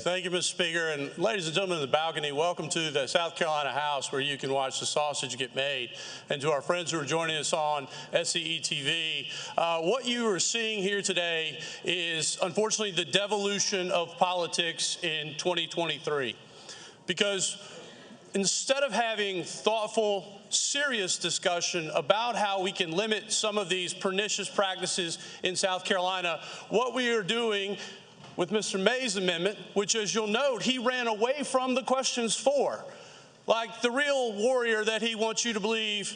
Thank you, Mr. Speaker. And ladies and gentlemen in the balcony, welcome to the South Carolina House where you can watch the sausage get made. And to our friends who are joining us on SCE TV, what you are seeing here today is, unfortunately, the devolution of politics in 2023. Because instead of having thoughtful, serious discussion about how we can limit some of these pernicious practices in South Carolina, what we are doing with Mr. May's amendment, which, as you'll note, he ran away from the questions for, like the real warrior that he wants you to believe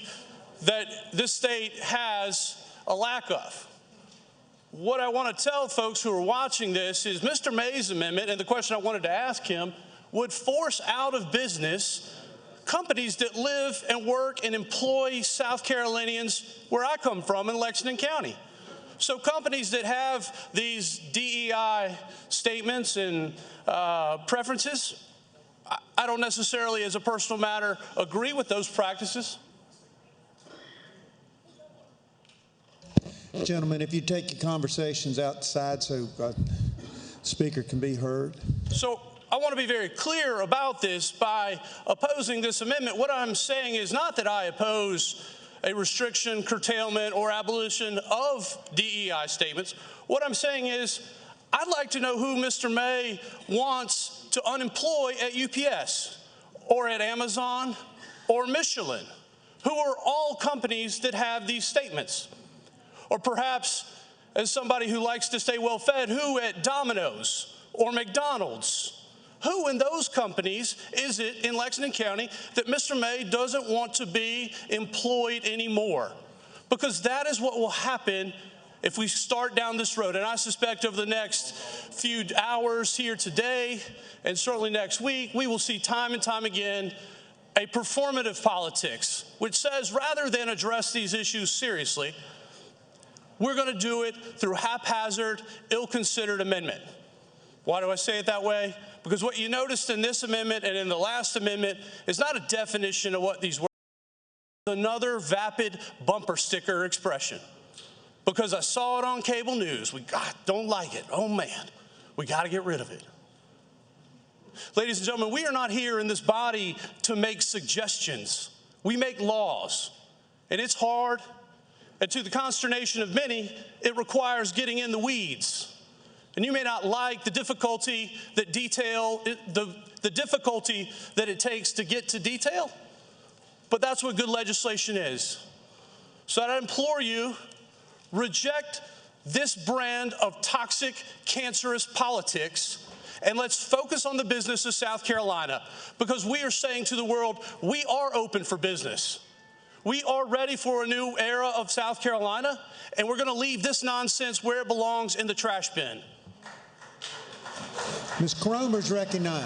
that this state has a lack of. What I want to tell folks who are watching this is Mr. May's amendment, and the question I wanted to ask him, would force out of business companies that live and work and employ South Carolinians where I come from in Lexington County. So companies that have these DEI statements and preferences, I don't necessarily, as a personal matter, agree with those practices. Gentlemen, if you take your conversations outside so the speaker can be heard. So I want to be very clear about this by opposing this amendment. What I'm saying is not that I oppose a restriction, curtailment, or abolition of DEI statements. What I'm saying is I'd like to know who Mr. May wants to unemploy at UPS or at Amazon or Michelin, who are all companies that have these statements. Or perhaps, as somebody who likes to stay well-fed, who at Domino's or McDonald's? Who in those companies is it in Lexington County that Mr. May doesn't want to be employed anymore? Because that is what will happen if we start down this road. And I suspect over the next few hours here today and certainly next week, we will see time and time again a performative politics, which says rather than address these issues seriously, we're going to do it through haphazard, ill-considered amendment. Why do I say it that way? Because what you noticed in this amendment and in the last amendment is not a definition of what these words are, another vapid bumper sticker expression. Because I saw it on cable news. We don't like it. Oh, man, we got to get rid of it. Ladies and gentlemen, we are not here in this body to make suggestions. We make laws, and it's hard. And to the consternation of many, it requires getting in the weeds. And you may not like the difficulty that the difficulty that it takes to get to detail, but that's what good legislation is. So I implore you, reject this brand of toxic, cancerous politics, and let's focus on the business of South Carolina, because we are saying to the world, we are open for business. We are ready for a new era of South Carolina, and we're going to leave this nonsense where it belongs, in the trash bin. Ms. Cromer's recognized.